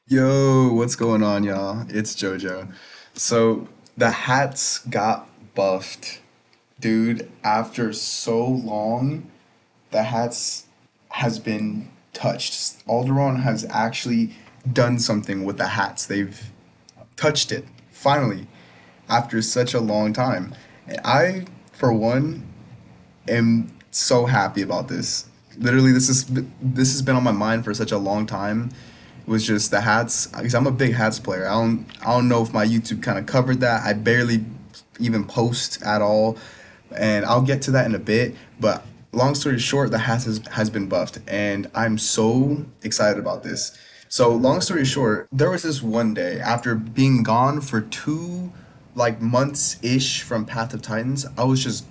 Yo, what's going on, y'all? It's JoJo. So the hats got buffed, dude. After so long, the hats has been touched. Alderon has actually done something with the hats. They've touched it finally after such a long time. And I, for one, am so happy about this. Literally, this has been on my mind for such a long time. It was just the hats because I'm a big hats player. I don't know if my YouTube kind of covered that. I barely even post at all, and I'll get to that in a bit. But long story short, the hats has been buffed, and I'm so excited about this. So long story short, there was this one day after being gone for two like months ish from Path of Titans. I was just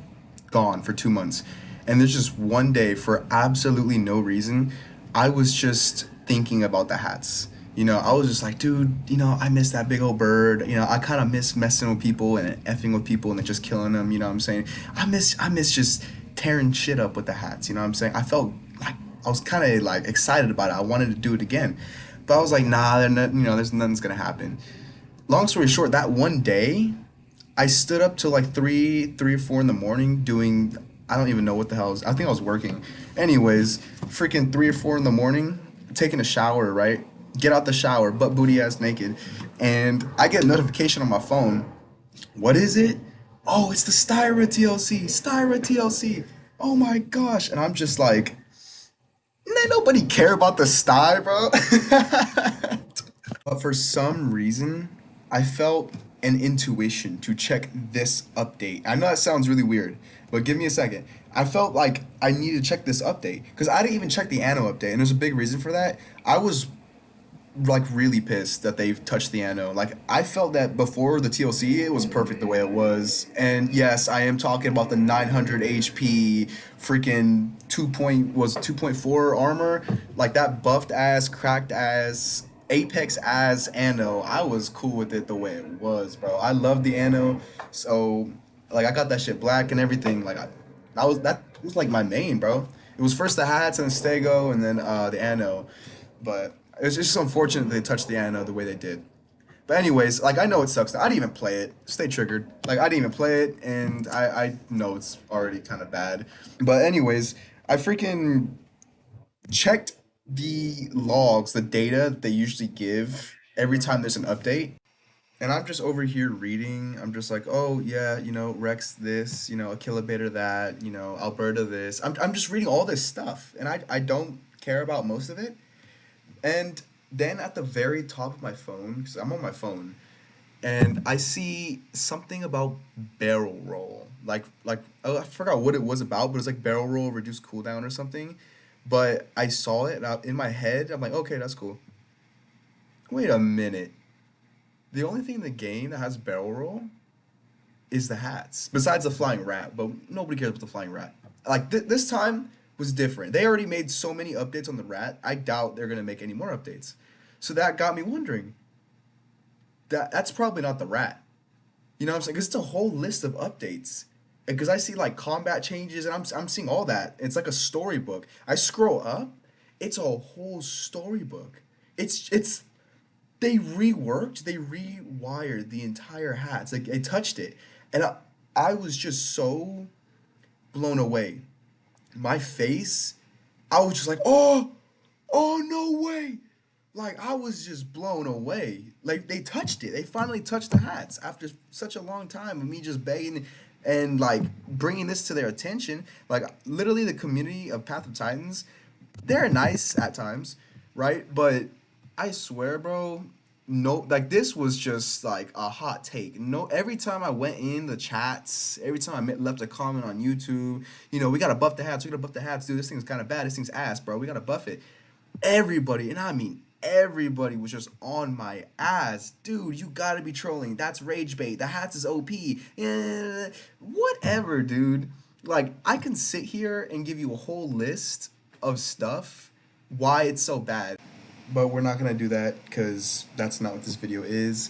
gone for 2 months. And there's just one day for absolutely no reason, I was just thinking about the hats. I was just like, dude, I miss that big old bird. I kind of miss messing with people and effing with people and then just killing them. You know what I'm saying? I miss just tearing shit up with the hats. You know what I'm saying? I felt like I was kind of like excited about it. I wanted to do it again, but I was like, nah, there's nothing's gonna happen. Long story short, that one day, I stood up till like three or four in the morning doing. I don't even know what the hell. I think I was working. Anyways, freaking 3 or 4 in the morning, taking a shower. Right, get out the shower, butt booty ass naked, and I get a notification on my phone. What is it? Oh, it's the Styra TLC. Styra TLC. Oh my gosh! And I'm just like, ain't nobody care about the Sty, bro. But for some reason, I felt an intuition to check this update. I know that sounds really weird, but give me a second. I felt like I needed to check this update because I didn't even check the Anno update, and there's a big reason for that. I was like really pissed that they've touched the Anno. Like I felt that before the TLC, it was perfect the way it was. And yes, I am talking about the 900 HP freaking 2.4 armor, like that buffed ass, cracked ass, Apex ass Anno. I was cool with it the way it was, bro. I love the Anno, so like I got that shit black and everything. That was like my main, bro. It was first the hats and the Stego and then the Anno. But it's just unfortunate they touched the Anno the way they did. But anyways, like I know it sucks. I didn't even play it. Stay triggered. Like I didn't even play it, and I know it's already kind of bad. But anyways, I freaking checked the logs, the data that they usually give every time there's an update. And I'm just over here reading. I'm just like, oh yeah, Rex this, Akilabator that, Alberta this. I'm just reading all this stuff, and I don't care about most of it. And then at the very top of my phone, because I'm on my phone, and I see something about barrel roll. Like oh, I forgot what it was about, but it was like barrel roll reduce cooldown or something. But I saw it and in my head. I'm like, okay, that's cool. Wait a minute. The only thing in the game that has barrel roll is the hats, besides the flying rat. But nobody cares about the flying rat. Like this time was different. They already made so many updates on the rat. I doubt they're gonna make any more updates. So that got me wondering. That's probably not the rat. You know what I'm saying? 'Cause it's a whole list of updates. Because I see like combat changes, and I'm seeing all that. It's like a storybook. I scroll up, it's a whole storybook. It's they reworked, they rewired the entire hats. Like they touched it, and I was just so blown away. My face, I was just like, oh no way. Like I was just blown away. Like they touched it. They finally touched the hats after such a long time of me just begging and like bringing this to their attention. Like literally the community of Path of Titans, they're nice at times, right? But I swear, bro, no, like this was just like a hot take. No, every time I went in the chats, every time left a comment on YouTube, we gotta buff the hats. We gotta buff the hats, dude. This thing's kind of bad. This thing's ass, bro. We gotta buff it. Everybody, and I mean everybody, was just on my ass. Dude, you gotta be trolling. That's rage bait. The hats is OP. Whatever, dude. Like, I can sit here and give you a whole list of stuff why it's so bad. But we're not gonna do that because that's not what this video is.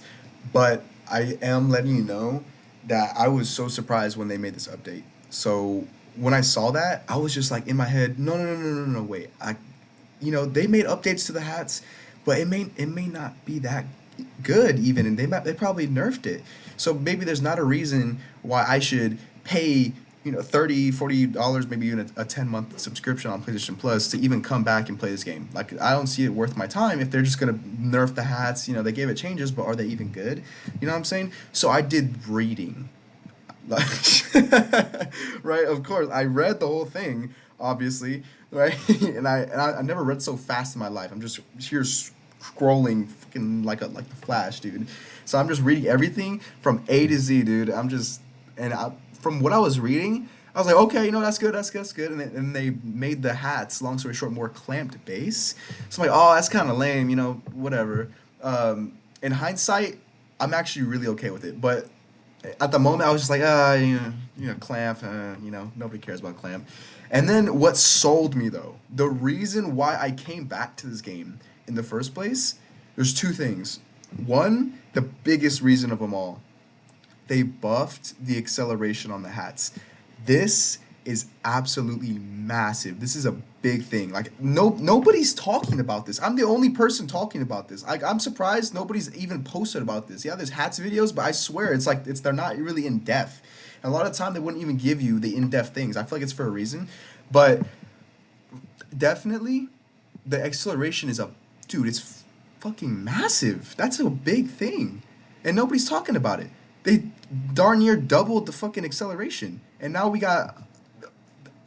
But I am letting you know that I was so surprised when they made this update. So when I saw that, I was just like in my head, no, no, no, no, no, no, wait. They made updates to the hats but it may not be that good even, and they probably nerfed it. So maybe there's not a reason why I should pay, 30 $40, maybe even a 10-month subscription on PlayStation Plus to even come back and play this game. Like, I don't see it worth my time if they're just gonna nerf the hats. They gave it changes, but are they even good? You know what I'm saying? So I did reading. Like, right, of course I read the whole thing, obviously, right? And I never read so fast in my life. I'm just here scrolling fucking like the Flash, dude. So I'm just reading everything from A to Z, dude. From what I was reading, I was like, okay, that's good, that's good. And they made the hats, long story short, more clamped base. So I'm like, oh, that's kind of lame, whatever. In hindsight, I'm actually really okay with it, but at the moment I was just like, clamp, nobody cares about clamp. And then what sold me though, the reason why I came back to this game in the first place, there's two things. One, the biggest reason of them all, they buffed the acceleration on the hats. This is absolutely massive. This is a big thing. Like, nobody's talking about this. I'm the only person talking about this. I'm surprised nobody's even posted about this. Yeah, there's hats videos, but I swear they're not really in depth. And a lot of the time they wouldn't even give you the in depth things. I feel like it's for a reason, but definitely the acceleration is dude. It's fucking massive. That's a big thing, and nobody's talking about it. They darn near doubled the fucking acceleration, and now we got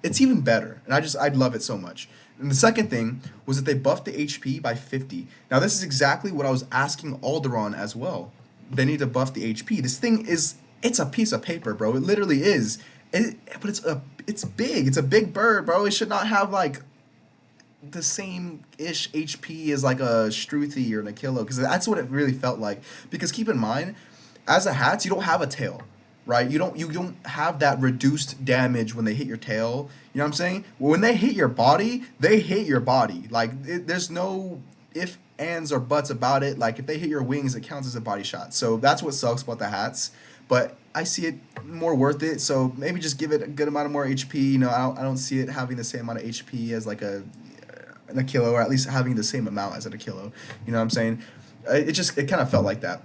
it's even better, and I'd love it so much. And the second thing was that they buffed the HP by 50. Now this is exactly what I was asking Alderon as well. They need to buff the HP. This thing it's a piece of paper, bro. It literally is. But it's big. It's a big bird, bro. It should not have like the same ish HP as like a Struthi or an Aquilo, because that's what it really felt like. Because keep in mind, as a hats, you don't have a tail, right? You don't have that reduced damage when they hit your tail. You know what I'm saying? When they hit your body, they hit your body. Like, there's no if, ands, or buts about it. Like, if they hit your wings, it counts as a body shot. So that's what sucks about the hats. But I see it more worth it. So maybe just give it a good amount of more HP. I don't see it having the same amount of HP as like an Aquilo, or at least having the same amount as an Aquilo. You know what I'm saying? It kind of felt like that.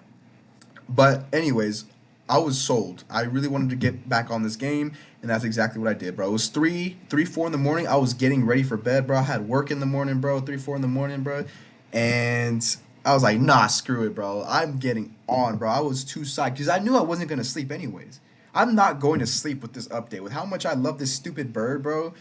But anyways, I was sold. I really wanted to get back on this game, and that's exactly what I did, bro. It was 4 in the morning. I was getting ready for bed, bro. I had work in the morning, bro. 4 in the morning, bro. And I was like, nah, screw it, bro. I'm getting on, bro. I was too psyched because I knew I wasn't gonna sleep anyways. I'm not going to sleep with this update. With how much I love this stupid bird, bro,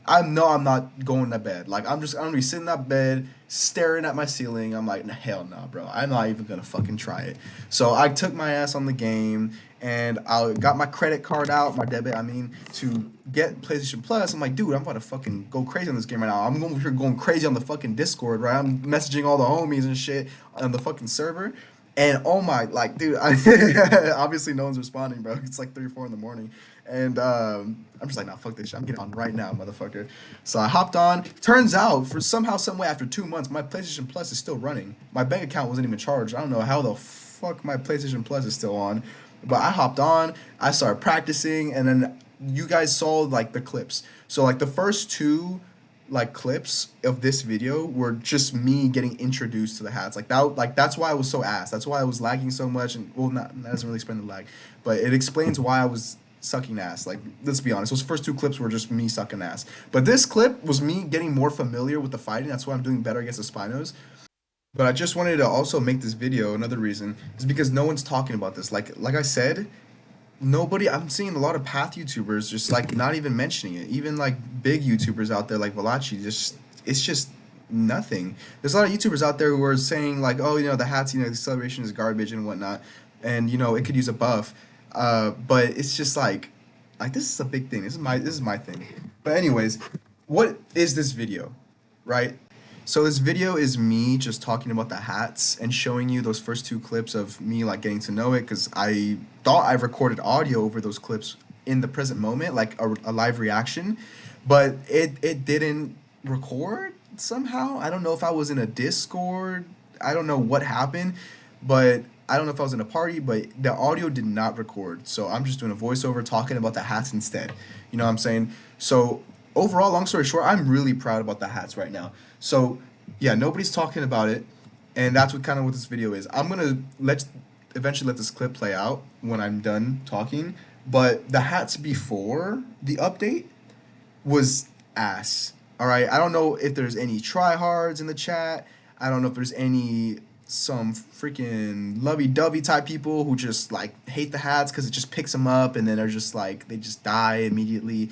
I know I'm not going to bed. Like, I'm gonna be sitting in that bed, staring at my ceiling. I'm like, hell no, bro. I'm not even gonna fucking try it. So I took my ass on the game, and I got my credit card out, my debit, to get PlayStation Plus. I'm like, dude, I'm about to fucking go crazy on this game right now. I'm over here going crazy on the fucking Discord, right? I'm messaging all the homies and shit on the fucking server. And oh my, like, dude, obviously no one's responding, bro. It's like 3 or 4 in the morning. And I'm just like, nah, fuck this shit. I'm getting on right now, motherfucker. So I hopped on. Turns out, for somehow, some way, after 2 months, my PlayStation Plus is still running. My bank account wasn't even charged. I don't know how the fuck my PlayStation Plus is still on. But I hopped on. I started practicing. And then you guys saw, like, the clips. So, like, the first two, like, clips of this video were just me getting introduced to the hats. That's why I was so ass. That's why I was lagging so much. And, well, that doesn't really explain the lag. But it explains why I was sucking ass. Like, let's be honest, those first two clips were just me sucking ass, but this clip was me getting more familiar with the fighting. That's why I'm doing better against the Spinos. But I just wanted to also make this video. Another reason is because no one's talking about this. Like I said, nobody. I'm seeing a lot of path YouTubers just like not even mentioning it. Even like big YouTubers out there like Valachi, it's just nothing. There's a lot of YouTubers out there who are saying like, oh, the hats, the acceleration is garbage and whatnot, and it could use a buff. But it's just like this is a big thing. This is my thing. But anyways, what is this video, right? So this video is me just talking about the hats and showing you those first two clips of me like getting to know it, because I thought I recorded audio over those clips in the present moment, like a live reaction, but it didn't record somehow. I don't know if I was in a Discord. I don't know what happened, but I don't know if I was in a party, but the audio did not record. So I'm just doing a voiceover talking about the hats instead. You know what I'm saying? So overall, long story short, I'm really proud about the hats right now. So yeah, nobody's talking about it. And that's what kind of what this video is. I'm gonna eventually let this clip play out when I'm done talking. But the hats before the update was ass. All right. I don't know if there's any tryhards in the chat. I don't know if there's any some freaking lovey-dovey type people who just like hate the hats because it just picks them up and then they're just like they just die immediately.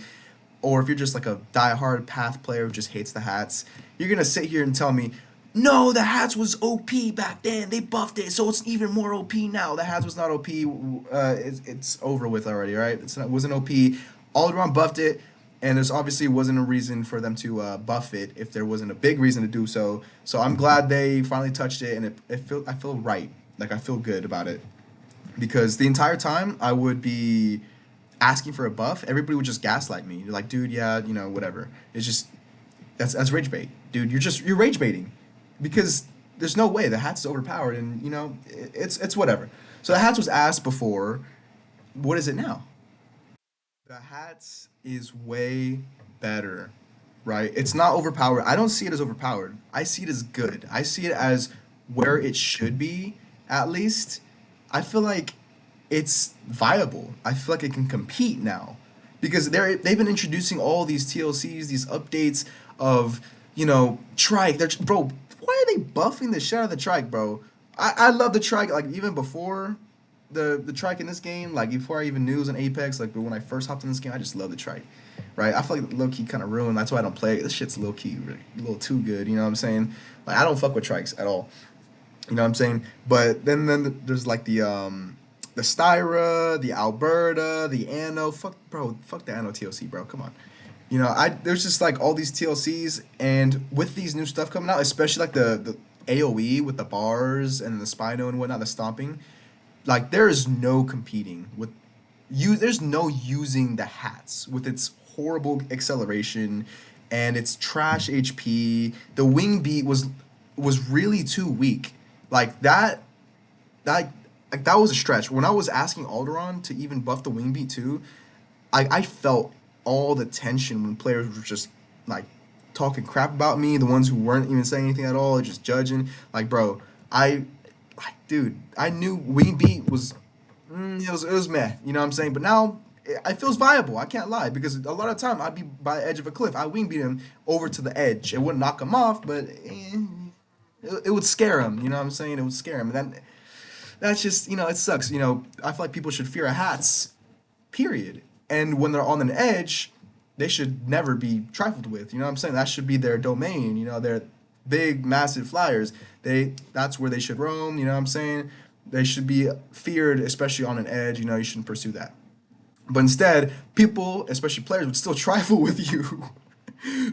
Or if you're just like a die-hard path player who just hates the hats, you're gonna sit here and tell me, no, the hats was OP back then. They buffed it, so it's even more OP now. The hats was not OP. It's over with already, right? It wasn't OP. All around buffed it, and there's obviously wasn't a reason for them to buff it if there wasn't a big reason to do so. So I'm glad they finally touched it, and I feel right. Like I feel good about it because the entire time I would be asking for a buff, everybody would just gaslight me. You're like, dude, yeah, whatever. It's just that's rage bait, dude. You're rage baiting because there's no way the hat's is overpowered, and it's whatever. So the hats was asked before. What is it now? The hats is way better, right? It's not overpowered. I don't see it as overpowered. I see it as good. I see it as where it should be, at least. I feel like it's viable. I feel like it can compete now. Because they've been introducing all these TLCs, these updates of, trike. Bro, why are they buffing the shit out of the trike, bro? I love the trike, like even before the trike in this game, like before I even knew it was an Apex, like when I first hopped in this game, I just love the trike, right? I feel like low key kind of ruined. That's why I don't play it. This shit's low key a little too good. You know what I'm saying? Like I don't fuck with trikes at all. You know what I'm saying? But then there's like the Styra, the Alberta, the Anno. Fuck, bro. Fuck the Anno TLC, bro. Come on. There's just like all these TLCs, and with these new stuff coming out, especially like the AOE with the bars and the Spino and whatnot, the stomping, like there is no competing with you. There's no using the hats with its horrible acceleration and its trash HP. The wing beat was really too weak. Like that like that was a stretch. When I was asking Alderon to even buff the wing beat too, I felt all the tension when players were just like talking crap about me, the ones who weren't even saying anything at all, just judging. Like, bro, dude, I knew wing beat was it was meh, you know what I'm saying? But now it feels viable. I can't lie because a lot of time I'd be by the edge of a cliff. I wing beat him over to the edge. It wouldn't knock him off, but it would scare him. You know what I'm saying? It would scare him. And that's just it sucks. I feel like people should fear hats, period. And when they're on an edge, they should never be trifled with. You know what I'm saying? That should be their domain. They're big, massive flyers. That's where they should roam. You know what I'm saying? They should be feared, especially on an edge. You shouldn't pursue that. But instead, people, especially players, would still trifle with you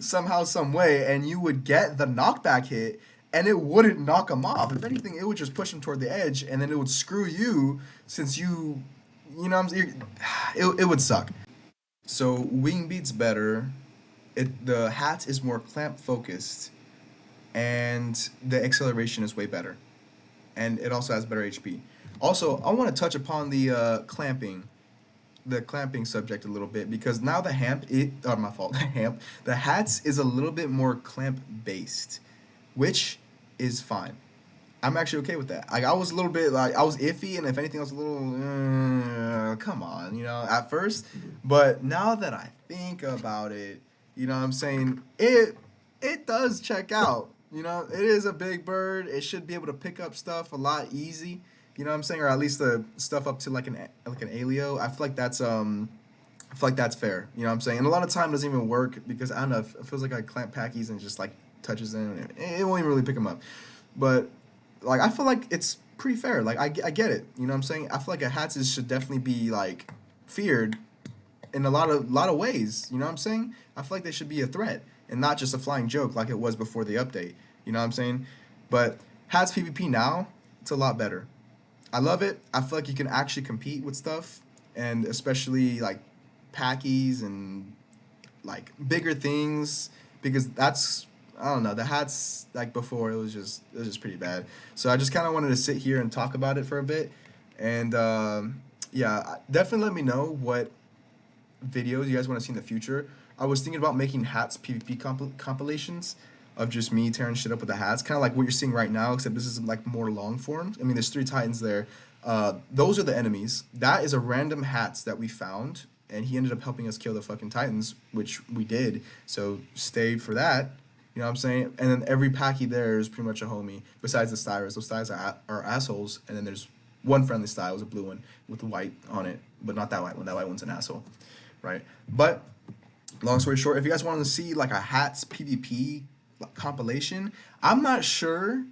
somehow, some way, and you would get the knockback hit, and it wouldn't knock them off. If anything, it would just push them toward the edge, and then it would screw you since what I'm saying? It would suck. So wing beats better. The hat is more clamp focused, and the acceleration is way better, and it also has better HP. Also, I want to touch upon the clamping subject a little bit because now the hamp my fault. The hats is a little bit more clamp based, which is fine. I'm actually okay with that. Like I was a little bit like I was iffy, and if anything, I was a little come on, at first. But now that I think about it, what I'm saying, it does check out. It is a big bird. It should be able to pick up stuff a lot easy. You know what I'm saying, or at least the stuff up to like an alio. I feel like that's fair. You know what I'm saying, and a lot of time doesn't even work because I don't know. It feels like I clamp packies and just like touches them, and it won't even really pick them up. But like I feel like it's pretty fair. Like I get it. You know what I'm saying? I feel like a Hatsis should definitely be like feared in a lot of ways. You know what I'm saying? I feel like they should be a threat and not just a flying joke like it was before the update. You know what I'm saying? But Hats PvP now, it's a lot better. I love it. I feel like you can actually compete with stuff, and especially like packies and like bigger things because that's I don't know the hats like before it was just pretty bad. So I just kind of wanted to sit here and talk about it for a bit, and yeah, definitely let me know what videos you guys want to see in the future. I was thinking about making hats PvP compilations, of just me tearing shit up with the hats, kind of like what you're seeing right now, except this is like more long form. I mean, there's 3 Titans there. Those are the enemies. That is a random hats that we found, and he ended up helping us kill the fucking Titans, which we did. So stay for that. You know what I'm saying? And then every packy there is pretty much a homie. Besides the styers, those styers are assholes. And then there's one friendly style, is a blue one with the white on it, but not that white one. That white one's an asshole, right? But long story short, if you guys want to see like a hats PvP compilation, I'm not sure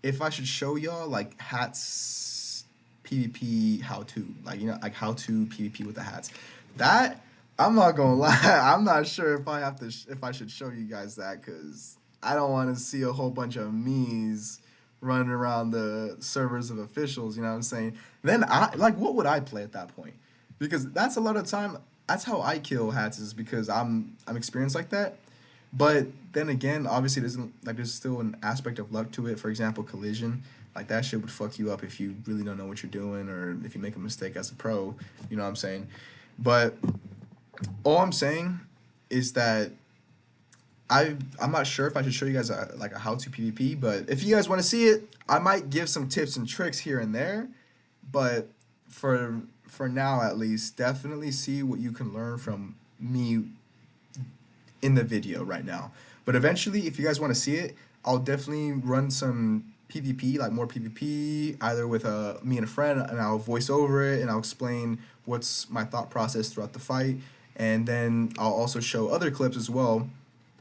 if I should show y'all like hats PvP how to, like, you know, like how to PvP with the hats. That, I'm not gonna lie, I'm not sure if I have to if I should show you guys that, because I don't want to see a whole bunch of me's running around the servers of officials. You know what I'm saying? Then I like, what would I play at that point? Because that's a lot of time. That's how I kill hats, is because I'm experienced like that. But then again, obviously, there's still an aspect of luck to it. For example, collision, like that shit would fuck you up if you really don't know what you're doing, or if you make a mistake as a pro. You know what I'm saying? But all I'm saying is that I'm not sure if I should show you guys like a how to PvP, but if you guys want to see it, I might give some tips and tricks here and there. But for now, at least, definitely see what you can learn from me in the video right now. But eventually, if you guys want to see it, I'll definitely run some PvP, like more PvP, either with me and a friend, and I'll voice over it and I'll explain what's my thought process throughout the fight. And then I'll also show other clips as well,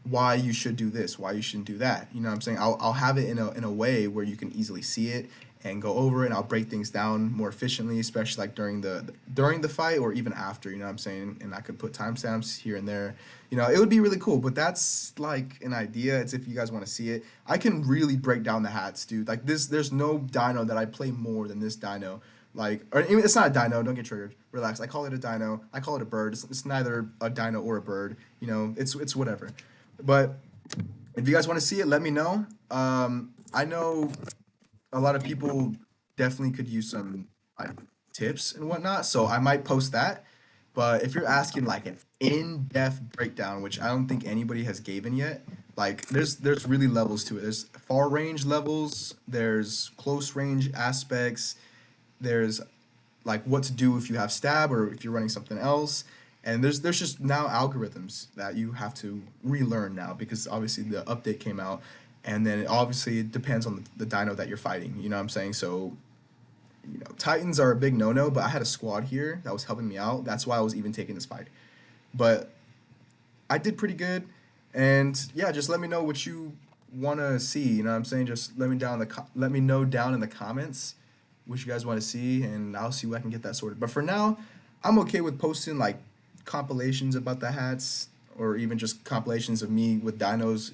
why you should do this, why you shouldn't do that. You know what I'm saying? I'll have it in a way where you can easily see it and go over it, and I'll break things down more efficiently, especially like during the fight or even after, you know what I'm saying? And I could put timestamps here and there. You know, it would be really cool, but that's like an idea. It's if you guys want to see it. I can really break down the hats, dude. Like this, there's no dino that I play more than this dino. Like, or it's not a dino, don't get triggered. Relax. I call it a dino. I call it a bird. It's neither a dino or a bird. You know, it's whatever. But if you guys want to see it, let me know. I know a lot of people definitely could use some like tips and whatnot, so I might post that. But if you're asking like an in-depth breakdown, which I don't think anybody has given yet, like there's really levels to it. There's far range levels, there's close range aspects, there's like what to do if you have stab or if you're running something else. And there's just now algorithms that you have to relearn now, because obviously the update came out, and then it depends on the dino that you're fighting. You know what I'm saying? So, you know, Titans are a big no-no, but I had a squad here that was helping me out. That's why I was even taking this fight. But I did pretty good, and yeah, just let me know what you want to see. You know what I'm saying? Just let me know down in the comments what you guys want to see, and I'll see what I can get that sorted. But for now, I'm okay with posting like compilations about the hats, or even just compilations of me with dinos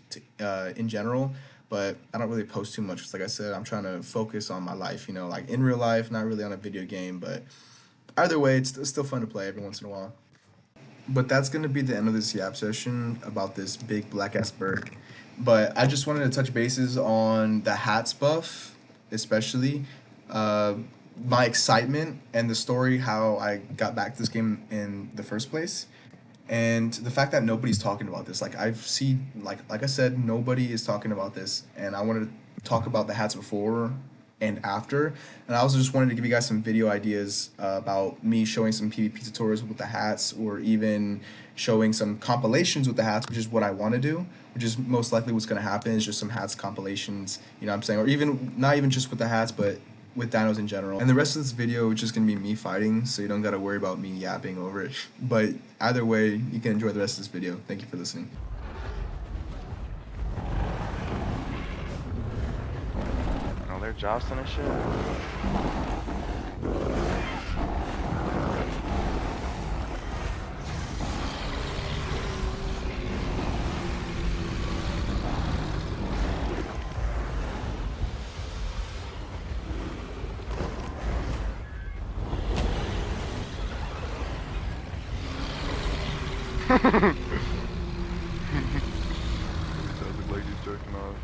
in general. But I don't really post too much, because like I said, I'm trying to focus on my life, you know, like in real life, not really on a video game. But either way, it's still fun to play every once in a while. But that's going to be the end of this yap session about this big black ass bird. But I just wanted to touch bases on the hats buff, especially. Uh, my excitement and the story, how I got back to this game in the first place, and the fact that nobody's talking about this. Like I've seen, like I said, nobody is talking about this, and I wanted to talk about the hats before and after. And I also just wanted to give you guys some video ideas about me showing some PvP tutorials with the hats, or even showing some compilations with the hats, which is what I want to do, which is most likely what's going to happen, is just some hats compilations, you know what I'm saying? Or even, not even just with the hats, but with dinos in general. And the rest of this video is just going to be me fighting, so you don't got to worry about me yapping over it. But either way, you can enjoy the rest of this video. Thank you for listening. Oh, they're jostling and shit. It does look like he's jerking off.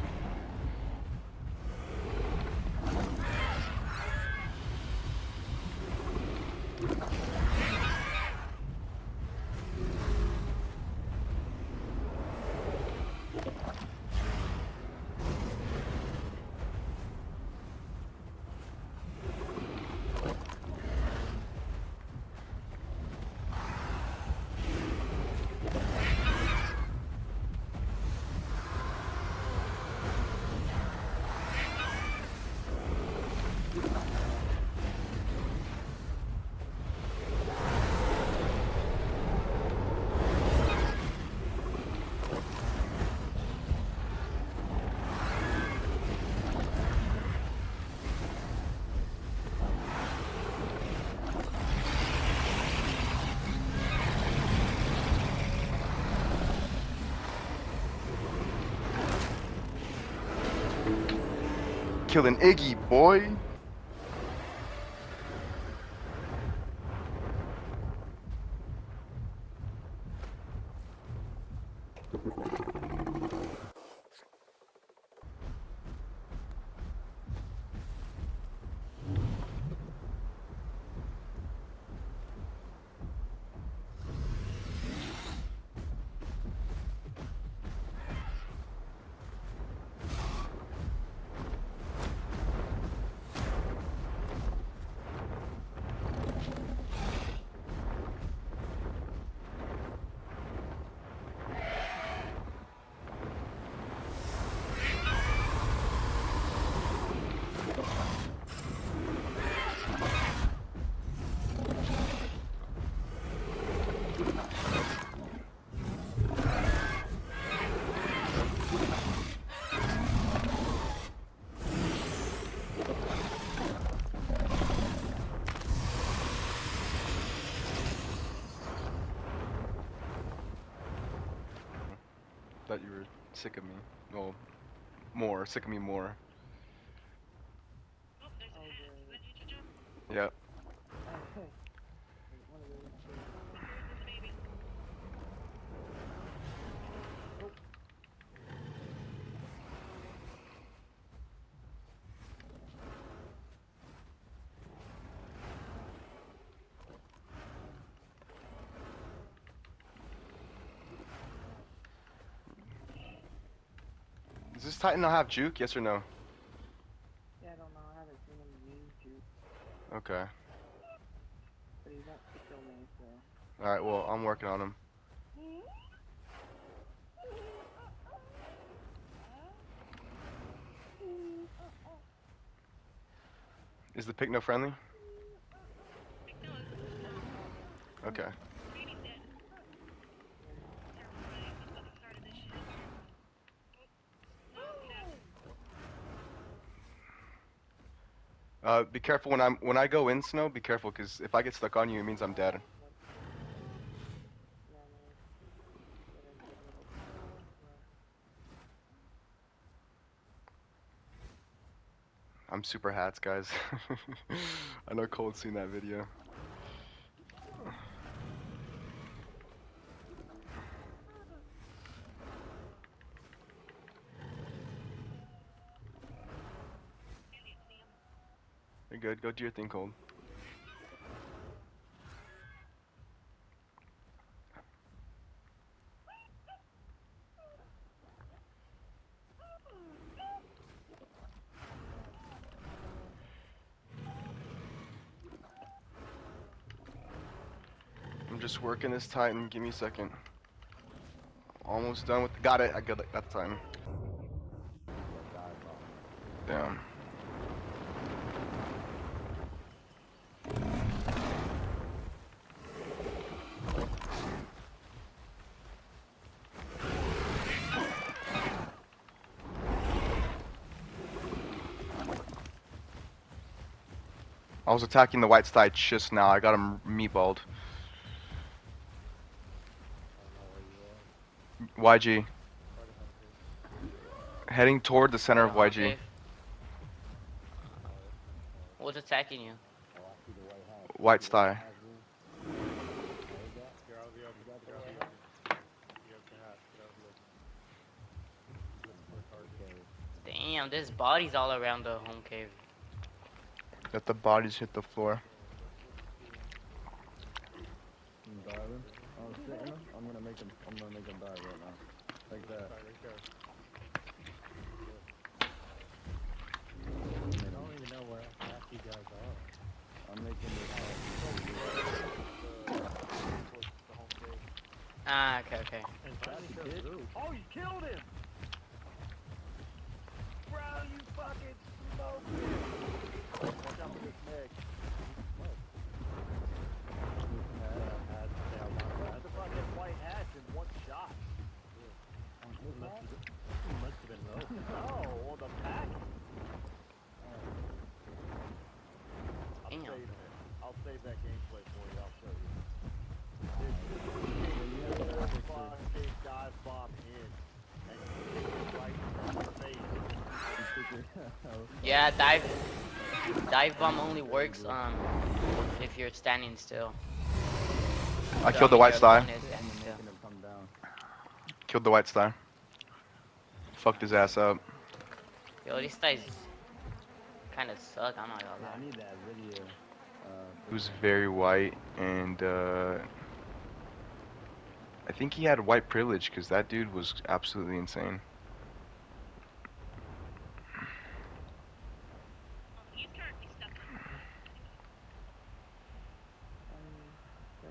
killing Iggy, boy. Thought you were sick of me. Well, more. Sick of me more. Yep. Does this Titan not have juke? Yes or no? Yeah, I don't know. I haven't seen him use juice, Okay. but he wants to kill me, so. Alright, well, I'm working on him. Is the Picno friendly? Okay. Be careful when I go in snow. Be careful, cause if I get stuck on you, it means I'm dead. I'm super hats, guys. I know Cole's seen that video. You're good. Go do your thing, Cole. I'm just working this Titan. Give me a second. Almost done with. Got it. I got the Titan. Damn. I was attacking the white side just now. I got him meatballed. YG. Heading toward the center of YG. Okay. What's attacking you? White sty. Damn, there's bodies all around the home cave. Let the bodies hit the floor. I'm gonna make him die right now. Like that. I don't even know where half you guys are. I'm making Ah, okay. Oh, you killed him! Bro, you fucking smoked him! Watch out for this Meg. That's a fucking white hatch in one shot. It must have been low. No, well, the pack. Damn. I'll save that gameplay for you. I'll show you. This fucking dive bomb in and right in the face. Yeah, dive bomb only works if you're standing still. I So, killed the mean, white your star. opponent is standing still. Making him come down. Killed the white star. Fucked his ass up. Yo, these guys kind of suck. I'm not gonna Yeah, I lie. need that video. He was very white, and I think he had white privilege because that dude was absolutely insane.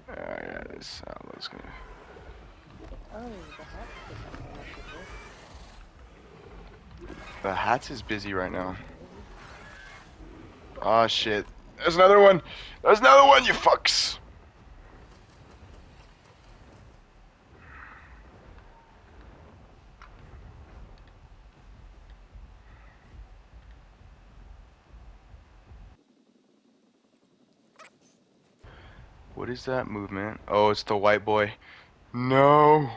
Yeah, this looks good. Oh, the hat's picking me up a bit. The Hats is busy right now. Oh shit. There's another one! There's another one, you fucks! What is that movement? Oh, it's the white boy. No!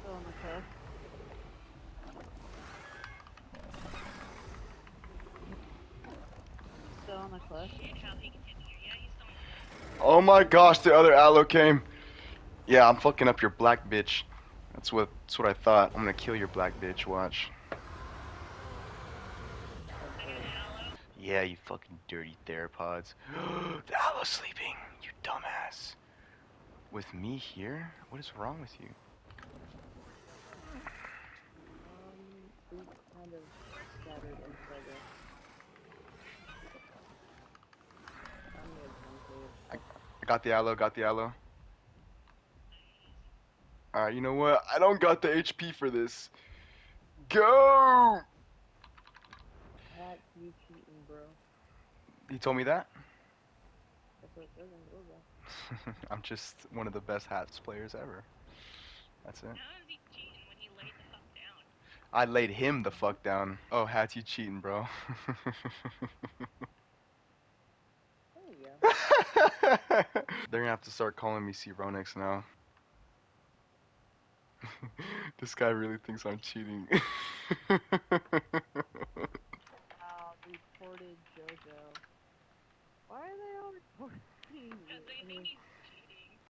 Still on the cusp. Still on the cusp. Oh my gosh, the other aloe came. Yeah, I'm fucking up your black bitch. That's what I thought. I'm gonna kill your black bitch, watch. Yeah, you fucking dirty theropods. The aloe's sleeping, you dumbass. With me here? What is wrong with you? We kind of scattered inside the. I'm near the home cave. I got the aloe, got the aloe. Alright, you know what? I don't got the HP for this. Go! Hat, you cheating, bro. He told me that? That's what it says on Google. I'm just one of the best hats players ever. That's it. I laid him the fuck down. Oh, Hats, you cheating, bro. There you go. They're gonna have to start calling me Ronix now. This guy really thinks I'm cheating. Reported JoJo. Why are they all reporting me? I mean,